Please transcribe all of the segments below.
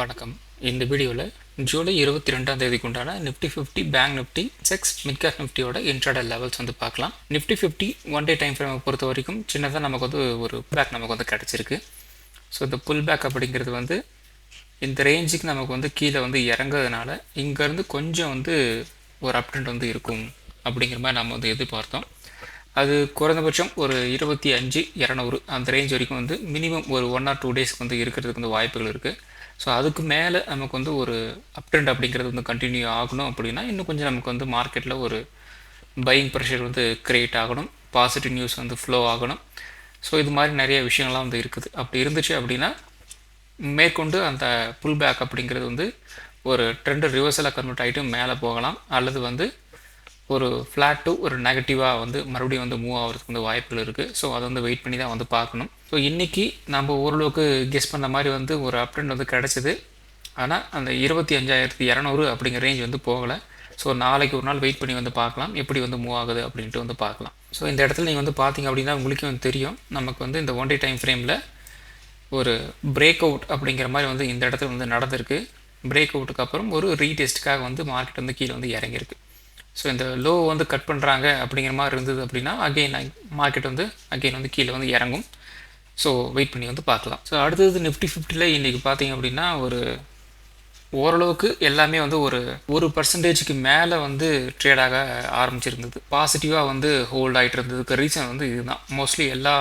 வணக்கம். இந்த வீடியோவில் ஜூலை 22ஆம் தேதிக்கு உண்டான நிஃப்டி 50 பேங்க் நிஃப்டி செக்ஸ் மிட்கேப் நிஃப்டியோட இன்ட்ராடே லெவல்ஸ் வந்து பார்க்கலாம். நிஃப்டி 50 ஒன் டே டைம் ஃப்ரேமை பொறுத்த வரைக்கும் சின்னதாக நமக்கு வந்து ஒரு பேக் நமக்கு வந்து கிடச்சிருக்கு. ஸோ இந்த புல் பேக் அப்படிங்கிறது வந்து இந்த ரேஞ்சுக்கு நமக்கு வந்து கீழே வந்து இறங்குறதுனால இங்கேருந்து கொஞ்சம் வந்து ஒரு அப் ட்ரெண்ட் வந்து இருக்கும் அப்படிங்கிற மாதிரி நம்ம வந்து எதிர்பார்த்தோம். அது குறைந்தபட்சம் ஒரு 25,200 அந்த ரேஞ்ச் வரைக்கும் வந்து மினிமம் ஒரு 1 or 2 டேஸ்க்கு வந்து இருக்கிறதுக்கு வந்து வாய்ப்புகள் இருக்குது. ஸோ அதுக்கு மேலே நமக்கு வந்து ஒரு அப் ட்ரெண்ட் அப்படிங்கிறது வந்து கண்டினியூ ஆகணும் அப்படின்னா இன்னும் கொஞ்சம் நமக்கு வந்து மார்க்கெட்டில் ஒரு பையிங் ப்ரெஷர் வந்து க்ரியேட் ஆகணும், பாசிட்டிவ் நியூஸ் வந்து ஃப்ளோ ஆகணும். ஸோ இது மாதிரி நிறைய விஷயங்கள்லாம் வந்து இருக்குது. அப்படி இருந்துச்சு அப்படின்னா மேற்கொண்டு அந்த புல் பேக் அப்படிங்கிறது வந்து ஒரு ட்ரெண்டு ரிவர்சலாக கன்வெர்ட் ஆகிட்டு மேலே போகலாம், அல்லது வந்து ஒரு ஃப்ளாட் டு ஒரு நெகட்டிவாக வந்து மறுபடியும் வந்து மூவ் ஆகிறதுக்கு வந்து வாய்ப்புகள் இருக்குது. ஸோ அதை வந்து வெயிட் பண்ணி தான் வந்து பார்க்கணும். ஸோ இன்றைக்கி நம்ம ஓரளவுக்கு கெஸ் பண்ண மாதிரி வந்து ஒரு அப் ட்ரெண்ட் வந்து கிடச்சிது. ஆனால் அந்த 25,200 அப்படிங்கிற ரேஞ்ச் வந்து போகலை. ஸோ நாளைக்கு ஒரு நாள் வெயிட் பண்ணி வந்து பார்க்கலாம் எப்படி வந்து மூவ் ஆகுது அப்படின்ட்டு வந்து பார்க்கலாம். ஸோ இந்த இடத்துல நீங்கள் வந்து பார்த்தீங்க அப்படின்னா உங்களுக்கே வந்து தெரியும், நமக்கு வந்து இந்த ஒன் டே டைம் ஃப்ரேமில் ஒரு பிரேக் அவுட் அப்படிங்கிற மாதிரி வந்து இந்த இடத்துல வந்து நடந்திருக்கு. பிரேக் அவுட்டுக்கு அப்புறம் ஒரு ரீடெஸ்ட்டுக்காக வந்து மார்க்கெட் வந்து கீழே வந்து இறங்கியிருக்கு. ஸோ இந்த லோ வந்து கட் பண்ணுறாங்க அப்படிங்கிற மாதிரி இருந்தது அப்படின்னா அகெயின் மார்க்கெட் வந்து அகெயின் வந்து கீழே வந்து இறங்கும். ஸோ வெயிட் பண்ணி வந்து பார்க்கலாம். ஸோ அடுத்தது நிஃப்டி 50ல் இன்றைக்கி பார்த்தீங்க அப்படின்னா ஒரு ஓரளவுக்கு எல்லாமே வந்து ஒரு 1% மேலே வந்து ட்ரேடாக ஆரம்பிச்சிருந்தது. பாசிட்டிவாக வந்து ஹோல்ட் ஆகிட்டு இருந்ததுக்கு ரீசன் வந்து இதுதான். மோஸ்ட்லி எல்லா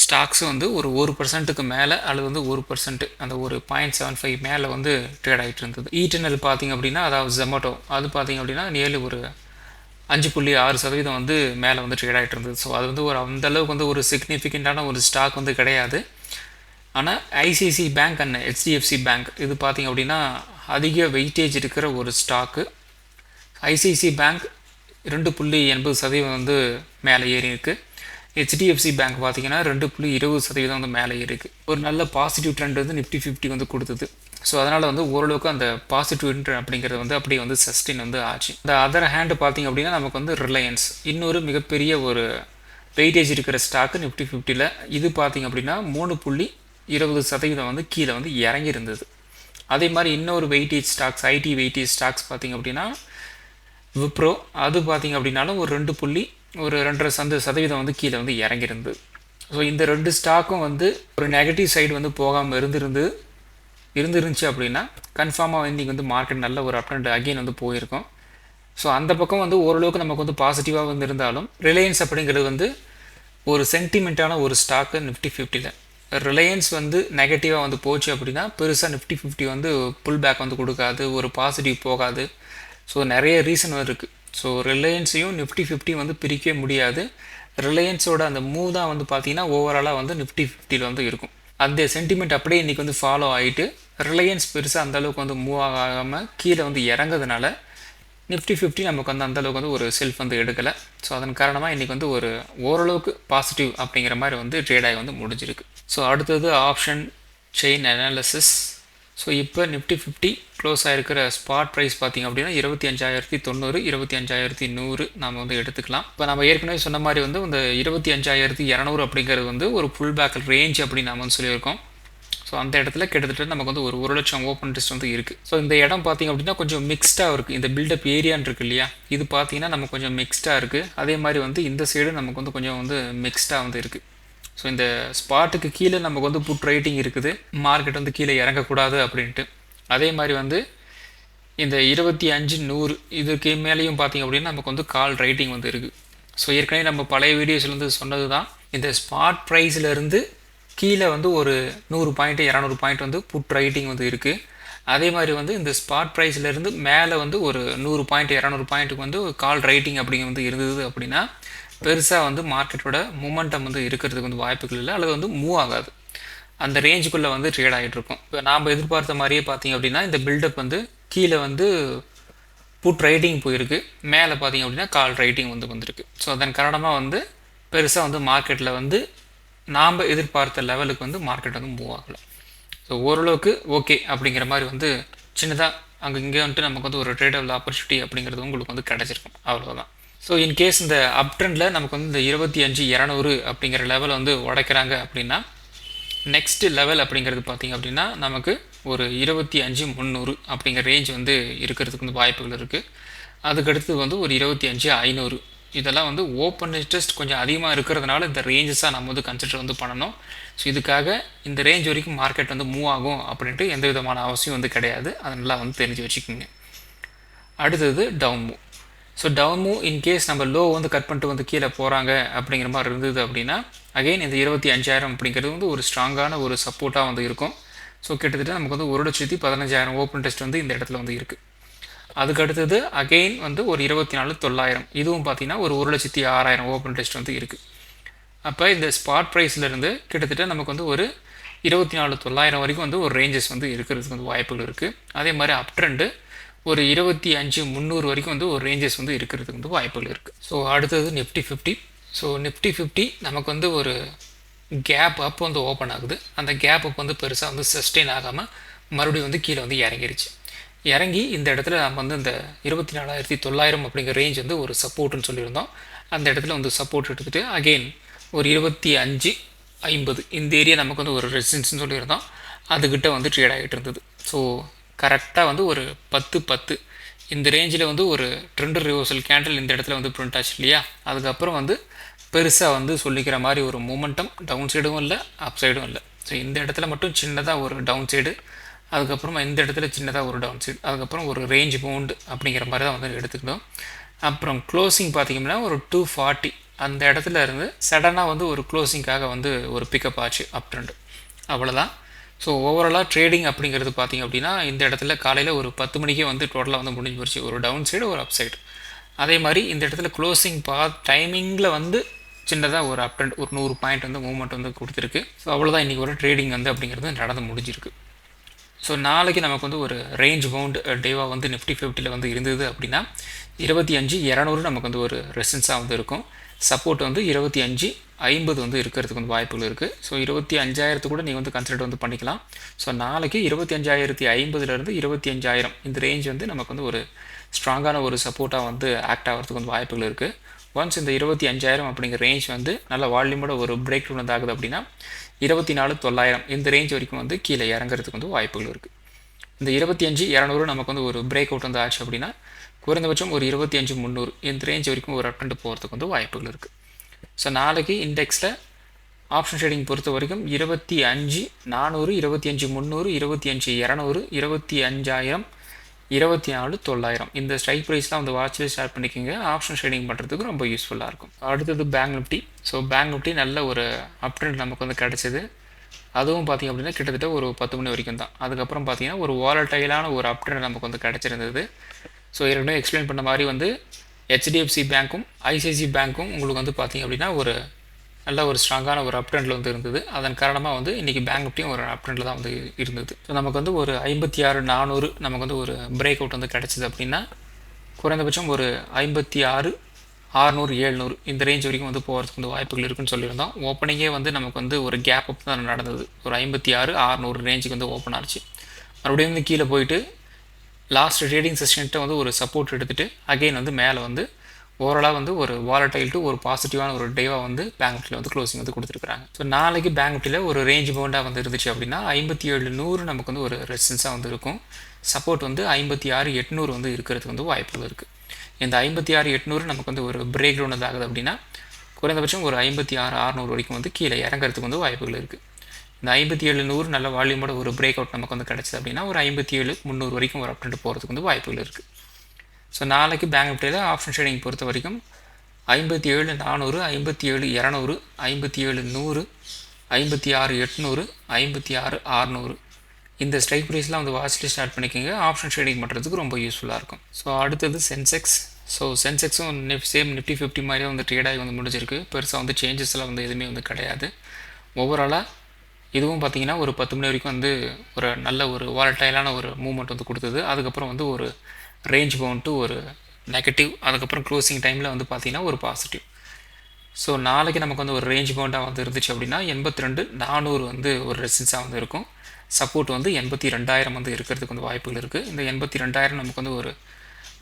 ஸ்டாக்ஸும் வந்து ஒரு 1% மேலே அல்லது வந்து 1% அந்த ஒரு 0.75 மேலே வந்து ட்ரேட் ஆகிட்டு இருந்தது. ஈடெனல் பார்த்திங்க அப்படின்னா, அதாவது ஜொமேட்டோ, அது பார்த்திங்க அப்படின்னா நியர்லி ஒரு 5.6% வந்து மேலே வந்து ட்ரேட் ஆகிட்டு இருந்தது. ஸோ அது வந்து ஒரு அந்தளவுக்கு வந்து ஒரு சிக்னிஃபிகண்ட்டான ஒரு ஸ்டாக் வந்து கிடையாது. ஆனால் ICICI bank and HDFC bank இது பார்த்திங்க அப்படின்னா அதிக வெயிட்டேஜ் இருக்கிற ஒரு ஸ்டாக்கு. ஐசிஐசி பேங்க் 2.80% வந்து மேலே ஏறி இருக்குது. ஹெச்டிஎஃப்சி பேங்க் பார்த்தீங்கன்னா 2.20% வந்து மேலே இருக்குது. ஒரு நல்ல பாசிட்டிவ் ட்ரெண்ட் வந்து நிஃப்டி 50 வந்து கொடுத்தது. ஸோ அதனால் வந்து ஓரளவுக்கு அந்த பாசிட்டிவ் ட்ரெண்ட் அப்படிங்கிறது வந்து அப்படியே வந்து சஸ்டெயின் வந்து ஆச்சு. இந்த அதர் ஹேண்டு பார்த்திங்க அப்படின்னா நமக்கு வந்து ரிலையன்ஸ் இன்னொரு மிகப்பெரிய ஒரு வெயிட்டேஜ் இருக்கிற ஸ்டாக்கு நிஃப்டி 50ல். இது பார்த்திங்க அப்படின்னா 3.20% வந்து கீழே வந்து இறங்கியிருந்தது. அதே மாதிரி இன்னொரு weightage stocks, IT weightage stocks பார்த்திங்க அப்படின்னா விப்ரோ, அது பார்த்திங்க அப்படின்னாலும் ஒரு 2.5% வந்து கீழே வந்து இறங்கியிருந்தது. ஸோ இந்த 2 ஸ்டாக்கும் வந்து ஒரு நெகட்டிவ் சைடு வந்து போகாமல் இருந்துருந்துச்சு அப்படின்னா கன்ஃபார்மாக வந்து இங்கே வந்து மார்க்கெட் நல்ல ஒரு அப் ட்ரெண்ட் அகெயின் வந்து போயிருக்கும். ஸோ அந்த பக்கம் வந்து ஓரளவுக்கு நமக்கு வந்து பாசிட்டிவாக வந்து இருந்தாலும் ரிலையன்ஸ் அப்படிங்கிறது வந்து ஒரு சென்டிமெண்ட்டான ஒரு ஸ்டாக்கு நிஃப்டி 50ல். ரிலையன்ஸ் வந்து நெகட்டிவாக வந்து போச்சு அப்படின்னா பெருசாக நிஃப்டி 50 வந்து புல் பேக் வந்து கொடுக்காது, ஒரு பாசிட்டிவ் போகாது. ஸோ நிறைய ரீசன் இருக்குது. ஸோ ரிலையன்ஸையும் நிஃப்டி 50 வந்து பிரிக்கவே முடியாது. ரிலையன்ஸோட அந்த மூவ் தான் வந்து பார்த்திங்கன்னா ஓவராலாக வந்து நிஃப்டி 50ல் வந்து இருக்கும். அந்த சென்டிமெண்ட் அப்படியே இன்றைக்கி வந்து ஃபாலோ ஆகிட்டு ரிலையன்ஸ் பெருசாக அந்தளவுக்கு வந்து மூவ் ஆகாமல் கீழே வந்து இறங்குறதுனால நிஃப்டி 50 நமக்கு வந்து அந்தளவுக்கு வந்து ஒரு செல்ஃப் வந்து எடுக்கலை. ஸோ அதன் காரணமாக இன்றைக்கி வந்து ஒரு ஓரளவுக்கு பாசிட்டிவ் அப்படிங்கிற மாதிரி வந்து ட்ரேடாகி வந்து முடிஞ்சிருக்கு. ஸோ அடுத்தது ஆப்ஷன் செயின் அனாலிசிஸ். ஸோ இப்போ நிஃப்டி 50 க்ளோஸ் ஆகிருக்கிற ஸ்பாட் ப்ரைஸ் பார்த்திங்க அப்படின்னா 25,090, 25,100 நாம் வந்து எடுத்துக்கலாம். இப்போ நம்ம ஏற்கனவே சொன்ன மாதிரி வந்து இந்த 25,200 அப்படிங்கிறது வந்து ஒரு புல் பேக் ரேஞ்ச் அப்படின்னு நம்ம வந்து சொல்லியிருக்கோம். ஸோ அந்த இடத்துல கிட்டத்தட்ட நமக்கு வந்து ஒரு 1,00,000 ஓப்பன் டெஸ்ட் வந்து இருக்குது. ஸோ இந்த இடம் பார்த்திங்க அப்படின்னா கொஞ்சம் மிக்ஸ்டாக இருக்குது. இந்த பில்டப் ஏரியான்னு இருக்குது இல்லையா, இது பார்த்திங்கன்னா நமக்கு கொஞ்சம் மிக்ஸ்டாக இருக்குது. அதே மாதிரி வந்து இந்த சைடு நமக்கு வந்து கொஞ்சம் வந்து மிக்ஸ்டாக வந்து இருக்குது. ஸோ இந்த ஸ்பாட்டுக்கு கீழே நமக்கு வந்து புட் ரைட்டிங் இருக்குது, மார்க்கெட் வந்து கீழே இறங்கக்கூடாது அப்படின்ட்டு. அதே மாதிரி வந்து இந்த 25,100 இதுக்கு மேலேயும் பார்த்திங்க அப்படின்னா நமக்கு வந்து கால் ரைட்டிங் வந்து இருக்குது. ஸோ ஏற்கனவே நம்ம பழைய வீடியோஸில் வந்து சொன்னது தான், இந்த ஸ்பாட் ப்ரைஸிலேருந்து கீழே வந்து ஒரு 100 பாயிண்ட் 200 பாயிண்ட் வந்து புட் ரைட்டிங் வந்து இருக்குது. அதே மாதிரி வந்து இந்த ஸ்பாட் ப்ரைஸ்லேருந்து மேலே வந்து ஒரு 100 பாயிண்ட் 200 பாயிண்ட்டுக்கு வந்து கால் ரைட்டிங் அப்படிங்க வந்து இருந்தது அப்படின்னா பெருசாக வந்து மார்க்கெட்டோட மூமெண்டம் வந்து இருக்கிறதுக்கு வந்து வாய்ப்புகள் இல்லை, அல்லது வந்து மூவ் ஆகாது. அந்த ரேஞ்சுக்குள்ளே வந்து ட்ரேட் ஆகிட்டு இருக்கும். இப்போ நாம் எதிர்பார்த்த மாதிரியே பார்த்திங்க அப்படின்னா இந்த பில்டப் வந்து கீழே வந்து புட் ரைட்டிங் போயிருக்கு, மேலே பார்த்திங்க அப்படின்னா கால் ரைட்டிங் வந்து வந்திருக்கு. ஸோ அதன் காரணமாக வந்து பெருசாக வந்து மார்க்கெட்டில் வந்து நாம் எதிர்பார்த்த லெவலுக்கு வந்து மார்க்கெட் வந்து மூவ் ஆகலை. ஸோ ஓரளவுக்கு ஓகே அப்படிங்கிற மாதிரி வந்து சின்னதாக அங்கே இங்கே வந்துட்டு நமக்கு வந்து ஒரு ட்ரேடபிள் ஆப்பர்ச்சுனிட்டி அப்படிங்கிறது உங்களுக்கு வந்து கிடச்சிருக்கும், அவ்வளோதான். ஸோ இன்கேஸ் இந்த அப் ட்ரெண்டில் நமக்கு வந்து இந்த 25,200 அப்படிங்கிற லெவல் வந்து உடைக்கிறாங்க அப்படின்னா நெக்ஸ்ட் லெவல் அப்படிங்கிறது பார்த்திங்க அப்படின்னா நமக்கு ஒரு 25,300 அப்படிங்கிற ரேஞ்ச் வந்து இருக்கிறதுக்கு வந்து வாய்ப்புகள் இருக்குது. அதுக்கடுத்து வந்து ஒரு 25,500 இதெல்லாம் வந்து ஓப்பன் இன்ட்ரெஸ்ட் கொஞ்சம் அதிகமாக இருக்கிறதுனால இந்த ரேஞ்சஸாக நம்ம வந்து கன்சிடர் வந்து பண்ணணும். ஸோ இதுக்காக இந்த ரேஞ்ச் வரைக்கும் மார்க்கெட் வந்து மூவ் ஆகும் அப்படின்ட்டு எந்த விதமான அவசியம் வந்து கிடையாது. அதெல்லாம் வந்து தெரிஞ்சு வச்சுக்கோங்க. அடுத்தது down move. So down move in case நம்ம லோ வந்து கட் பண்ணிட்டு வந்து கீழே போகிறாங்க அப்படிங்கிற மாதிரி இருந்தது அப்படின்னா அகெயின் இந்த 25,000 அப்படிங்கிறது வந்து ஒரு ஸ்ட்ராங்கான ஒரு சப்போர்ட்டாக வந்து இருக்கும். ஸோ கிட்டத்தட்ட நமக்கு வந்து 1,15,000 ஓப்பன் டெஸ்ட் வந்து இந்த இடத்துல வந்து இருக்குது. அதுக்கு அடுத்தது அகெயின் வந்து ஒரு 24,900 இதுவும் பார்த்தீங்கன்னா ஒரு 1,06,000 ஓப்பன் டெஸ்ட் வந்து இருக்குது. அப்போ இந்த ஸ்பாட் ப்ரைஸ்லேருந்து கிட்டத்தட்ட நமக்கு வந்து ஒரு 24,900 வரைக்கும் வந்து ஒரு ரேஞ்சஸ் வந்து இருக்கிறதுக்கு வந்து வாய்ப்புகள் இருக்குது. அதே மாதிரி அப் ட்ரெண்டு ஒரு 25,300 வரைக்கும் வந்து ஒரு ரேஞ்சஸ் வந்து இருக்கிறதுக்கு வந்து வாய்ப்புகள் இருக்குது. ஸோ அடுத்தது நிஃப்டி 50. ஸோ நிஃப்டி 50 நமக்கு வந்து ஒரு கேப் அப் வந்து ஓப்பன் ஆகுது. அந்த கேப் அப் வந்து பெருசாக வந்து சஸ்டெயின் ஆகாமல் மறுபடியும் வந்து கீழே வந்து இறங்கிருச்சு. இறங்கி இந்த இடத்துல நம்ம வந்து இந்த 24,900 அப்படிங்கிற ரேஞ்ச் வந்து ஒரு சப்போர்ட்டுன்னு சொல்லியிருந்தோம். அந்த இடத்துல வந்து சப்போர்ட் எடுத்துகிட்டு அகெயின் ஒரு 25,50 இந்த ஏரியா நமக்கு வந்து ஒரு ரெசிஸ்டன்ஸ்னு சொல்லியிருந்தோம். அதுக்கிட்ட வந்து ட்ரேட் ஆகிட்டு இருந்தது. ஸோ கரெக்டாக வந்து ஒரு 10-10 இந்த ரேஞ்சில் வந்து ஒரு ட்ரெண்ட் ரிவர்சல் கேண்டில் இந்த இடத்துல வந்து பிரிண்ட் ஆச்சு இல்லையா. அதுக்கப்புறம் வந்து பெருசாக வந்து சொல்லிக்கிற மாதிரி ஒரு மூமெண்டம் டவுன் சைடும் இல்லை அப் சைடும் இல்லை. ஸோ இந்த இடத்துல மட்டும் சின்னதாக ஒரு டவுன் சைடு, அதுக்கப்புறமா இந்த இடத்துல சின்னதாக ஒரு டவுன் சைடு, அதுக்கப்புறம் ஒரு ரேஞ்ச் பவுண்டு அப்படிங்கிற மாதிரி தான் வந்து எடுத்துக்கிட்டோம். அப்புறம் க்ளோசிங் பார்த்திங்கன்னா ஒரு 240 அந்த இடத்துல இருந்து சடனாக வந்து ஒரு க்ளோசிங்காக வந்து ஒரு பிக்கப் ஆச்சு அப் ட்ரெண்டு. அவ்வளோதான். ஸோ ஓவராலாக ட்ரேடிங் அப்படிங்கிறது பார்த்திங்க அப்படின்னா இந்த இடத்துல காலையில் ஒரு 10 மணிக்கே வந்து டோட்டலாக வந்து முடிஞ்சு போச்சு. ஒரு டவுன் சைடு ஒரு அப் சைடு. அதே மாதிரி இந்த இடத்துல க்ளோசிங் டைமிங்கில் வந்து சின்னதாக ஒரு அப் ட்ரெண்ட் ஒரு 100 பாயிண்ட் வந்து மூவ்மெண்ட் வந்து கொடுத்துருக்கு. ஸோ அவ்வளோதான் இன்றைக்கி ஒரு ட்ரேடிங் வந்து அப்படிங்கிறது நடந்து முடிஞ்சிருக்கு. ஸோ நாளைக்கு நமக்கு வந்து ஒரு ரேஞ்ச் பவுண்ட் டேவாக வந்து நிஃப்டி 50 வந்து இருந்தது அப்படின்னா 25,200 நமக்கு வந்து ஒரு ரெசிஸ்டன்ஸாக வந்து இருக்கும். சப்போர்ட் வந்து 25,50 வந்து இருக்கிறதுக்கு வந்து வாய்ப்புகள் இருக்குது. ஸோ 25,000 கூட நீங்கள் வந்து கன்சிடர் வந்து பண்ணிக்கலாம். ஸோ நாளைக்கு 25,050 25,000 இந்த ரேஞ்ச் வந்து நமக்கு வந்து ஒரு ஸ்ட்ராங்கான ஒரு சப்போர்ட்டாக வந்து ஆக்ட் ஆகிறதுக்கு வந்து வாய்ப்புகள் இருக்குது. ஒன்ஸ் இந்த 25,000 அப்படிங்கிற ரேஞ்ச் வந்து நல்ல வால்யூமோட ஒரு பிரேக் டவுன் வந்து ஆகுது அப்படின்னா 24,900 இந்த ரேஞ்ச் வரைக்கும் வந்து கீழே இறங்குறதுக்கு வந்து வாய்ப்புகள் இருக்குது. இந்த 25,200 நமக்கு வந்து ஒரு பிரேக் அவுட் வந்து ஆச்சு அப்படின்னா குறைந்தபட்சம் ஒரு 25,300 இந்த ரேஞ்ச் வரைக்கும் ஒரு அப்டெண்ட் போகிறதுக்கு வந்து வாய்ப்புகள் இருக்குது. ஸோ நாளைக்கு இண்டெக்ஸில் ஆப்ஷன் ட்ரேடிங் பொறுத்த வரைக்கும் 25,400 25,300 25,200 25,000 24,900 இந்த ஸ்ட்ரைக் ப்ரைஸ்லாம் வந்து வாட்சில் ஷேர் பண்ணிக்கோங்க. ஆப்ஷன் ட்ரேடிங் பண்ணுறதுக்கு ரொம்ப யூஸ்ஃபுல்லாக இருக்கும். அடுத்தது bank Nifty. So bank Nifty நல்ல ஒரு அப்ட்ரெண்ட் நமக்கு வந்து கிடச்சிது. அதுவும் பார்த்திங்க அப்படின்னா கிட்டத்தட்ட ஒரு 10 மணி வரைக்கும் தான். அதுக்கப்புறம் பார்த்திங்கன்னா ஒரு வாலட்டைலான ஒரு அப்ட்ரெண்ட் நமக்கு வந்து கிடச்சிருந்தது. ஸோ ஏற்கனவே எக்ஸ்பிளைன் பண்ண மாதிரி வந்து ஹெச்டிஎஃப்சி பேங்க்கும் ஐசிஐசி பேங்க்கும் உங்களுக்கு வந்து பார்த்திங்க அப்படின்னா ஒரு நல்ல ஒரு ஸ்ட்ராங்கான ஒரு அப்ட்ரெண்டில் வந்து இருந்தது. அதன் காரணமாக வந்து இன்றைக்கி பேங்க் நிஃப்டியும் ஒரு அப்ட்ரெண்டில் தான் வந்து இருந்தது. ஸோ நமக்கு வந்து ஒரு 56,400 நமக்கு வந்து ஒரு பிரேக் அவுட் வந்து கிடச்சிது அப்படின்னா குறைந்தபட்சம் ஒரு 56,600 700 இந்த ரேஞ்ச் வரைக்கும் வந்து போகிறதுக்கு வந்து வாய்ப்புகள் இருக்குன்னு சொல்லியிருந்தோம். ஓப்பனிங்கே வந்து நமக்கு வந்து ஒரு கேப் அப் தான் நடந்தது. ஒரு 56,600 ரேஞ்சுக்கு வந்து ஓப்பன் ஆச்சு. மறுபடியும் வந்து கீழே போயிட்டு லாஸ்ட் ட்ரேடிங் செஷன்கிட்ட வந்து ஒரு சப்போர்ட் எடுத்துகிட்டு அகெயின் வந்து மேலே வந்து ஓவராலாக வந்து ஒரு வாலட்டைல் டு ஒரு பாசிட்டிவான ஒரு டேவாக வந்து பேங்க் நிஃப்டியில் வந்து க்ளோசிங் வந்து கொடுத்துருக்காங்க. ஸோ நாளைக்கு பேங்க் நிஃப்டியில் ஒரு ரேஞ்ச் பவுண்டாக வந்து இருந்துச்சு அப்படின்னா 57,100 நமக்கு வந்து ஒரு ரெசிஸ்டன்ஸாக வந்து இருக்கும். சப்போர்ட் வந்து 56,800 வந்து இருக்கிறதுக்கு வந்து வாய்ப்புகள் இருக்குது. இந்த 56,800 நமக்கு வந்து ஒரு பிரேக் டவுன் வந்து ஆகுது அப்படின்னா குறைந்தபட்சம் ஒரு 56,600 வரைக்கும் வந்து கீழே இறங்கிறதுக்கு வந்து வாய்ப்புகள் இருக்குது. இந்த 57,100 நல்ல வால்யூமோட ஒரு பிரேக் அவுட் நமக்கு வந்து கிடச்சிது அப்படின்னா ஒரு 57,300 வரைக்கும் ஒரு அப்டெண்ட் போகிறதுக்கு வந்து வாய்ப்புகள் இருக்குது. ஸோ நாளைக்கு பேங்க் நிஃப்டியில் ஆப்ஷன் ட்ரேடிங் பொறுத்த வரைக்கும் 57,400 57,200 57,100 56,800 56,600 இந்த ஸ்ட்ரைக் ப்ரைஸ்லாம் வந்து வாட்ச்லேயே ஸ்டார்ட் பண்ணிக்கோங்க. ஆப்ஷன் ட்ரேடிங் பண்ணுறதுக்கு ரொம்ப யூஸ்ஃபுல்லாக இருக்கும். ஸோ அடுத்தது சென்செக்ஸ். ஸோ சென்செக்ஸும் சேம் நிஃப்டி 50 மாதிரியே வந்து ட்ரேடாகி வந்து முடிஞ்சிருக்கு. பெருசாக வந்து சேஞ்சஸ்லாம் வந்து எதுவுமே வந்து கிடையாது. ஓவராலாக இதுவும் பார்த்திங்கன்னா ஒரு 10 மணி வரைக்கும் வந்து ஒரு நல்ல ஒரு வாலட்டைலான ஒரு மூவ்மெண்ட் வந்து கொடுத்தது. அதுக்கப்புறம் வந்து ஒரு ரேஞ்ச் பவுண்ட் ஒரு நெகட்டிவ், அதுக்கப்புறம் க்ளோசிங் டைமில் வந்து பார்த்திங்கன்னா ஒரு பாசிட்டிவ். ஸோ நாளைக்கு நமக்கு வந்து ஒரு ரேஞ்ச் பவுண்டாக வந்து இருந்துச்சு அப்படின்னா 82,400 வந்து ஒரு ரெசிஸ்டன்ஸாக வந்து இருக்கும். சப்போர்ட் வந்து 82,000 வந்து இருக்கிறதுக்கு வந்து வாய்ப்புகள் இருக்குது. இந்த 82,000 நமக்கு வந்து ஒரு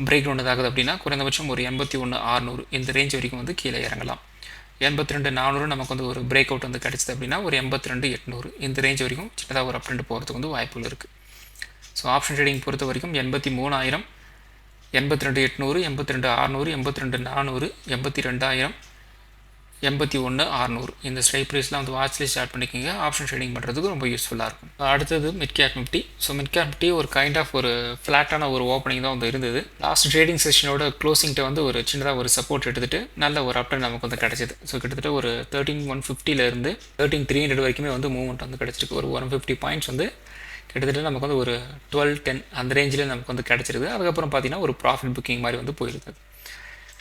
பிரேக் டவுன் ஆகுது அப்படின்னா குறைந்தபட்சம் ஒரு 81,600 இந்த ரேஞ்ச் வரைக்கும் வந்து கீழே இறங்கலாம். 82,400 நமக்கு வந்து ஒரு பிரேக் அவுட் வந்து கிடச்சிது அப்படின்னா ஒரு 82,800 இந்த ரேஞ்ச் வரைக்கும் சின்னதாக ஒரு அப்ட்ரெண்ட் போகிறதுக்கு வந்து வாய்ப்புகள் இருக்குது. ஸோ ஆப்ஷன் ட்ரேடிங் பொறுத்த வரைக்கும் 83,000, 82,800, 82,600, 82,400, 82,000, 81,600 இந்த ஸ்ட்ரைக் ப்ரைஸ்லாம் வந்து வாட்ச்லேயே ஸ்டார்ட் பண்ணிக்கோங்க. ஆப்ஷன் ட்ரேடிங் பண்ணுறதுக்கு ரொம்ப யூஸ்ஃபுல்லாக இருக்கும். அடுத்தது mid cap Nifty. So mid cap Nifty ஒரு கைண்ட் ஆஃப் ஒரு ஃப்ளாட்டான ஒரு ஓப்பனிங் தான் வந்து இருந்தது. லாஸ்ட் ட்ரேடிங் செஷனோட க்ளோசிங்கிட்ட வந்து ஒரு சின்னதாக ஒரு சப்போர்ட் எடுத்துகிட்டு நல்ல ஒரு அப்டன் நமக்கு வந்து கிடச்சிது. ஸோ கிட்டத்தட்ட ஒரு 13,150 13,300 வரைக்குமே வந்து மூவ்மெண்ட் வந்து கிடச்சிருக்கு. ஒரு 150 பாயிண்ட்ஸ் வந்து கிட்டத்தட்ட நமக்கு வந்து ஒரு 12-10 அந்த ரேஞ்சில் நமக்கு வந்து கிடச்சிருது. அதுக்கப்புறம் பார்த்தீங்கன்னா ஒரு ப்ராஃபிட் புக்கிங் மாதிரி வந்து போயிருக்குது.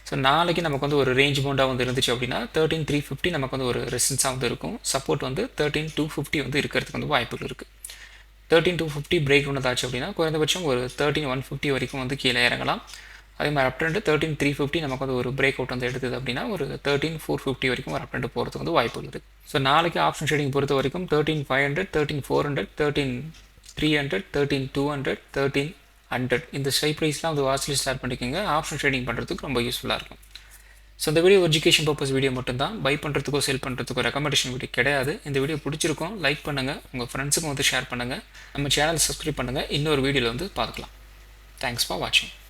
ஸோ நாளைக்கு நமக்கு வந்து ஒரு ரேஞ்ச் பவுண்டாக வந்து இருந்துச்சு அப்படின்னா 13,350 நமக்கு வந்து ஒரு ரெசிஸ்டன்ஸாக வந்து இருக்கும். சப்போர்ட் வந்து 13,250 வந்து இருக்கிறதுக்கு வந்து வாய்ப்புகள் இருக்குது. 13,250 பிரேக் ஒன்றுதாச்சு அப்படின்னா குறைந்தபட்சம் ஒரு 13,150 வரைக்கும் வந்து கீழே இறங்கலாம். அதே மாதிரி அப்டெண்ட் 13,350 நமக்கு வந்து ஒரு பிரேக் அவுட் வந்து எடுத்தது அப்படின்னா ஒரு 13,450 வரைக்கும் ஒரு அப்டெண்ட் போகிறதுக்கு வந்து வாய்ப்புகள் இருக்குது. ஸோ நாளைக்கு ஆப்ஷன் ட்ரேடிங் பொறுத்த வரைக்கும் 13,500, 13,400, 13,300, 13,200, 13,100 இந்த ஸ்ட்ரைக் ப்ரைஸ்லாம் வந்து வாட்ச்லேயே ஸ்டார்ட் பண்ணிக்கோங்க. ஆப்ஷன் ட்ரேடிங் பண்ணுறதுக்கு ரொம்ப யூஸ்ஃபுல்லாக இருக்கும். ஸோ இந்த வீடியோ எஜுகேஷன் பர்பஸ் வீடியோ மட்டும்தான். பை பண்ணுறதுக்கோ செல் பண்ணுறதுக்கோ ரெக்கமெண்டேஷன் வீடியோ கிடையாது. இந்த வீடியோ பிடிச்சிருக்கும் லைக் பண்ணுங்கள், உங்கள் ஃப்ரெண்ட்ஸுக்கும் வந்து ஷேர் பண்ணுங்கள், நம்ம சேனல் சப்ஸ்கிரைப் பண்ணுங்கள். இன்னொரு வீடியோவில் வந்து பார்க்கலாம். தேங்க்ஸ் ஃபார் வாட்சிங்.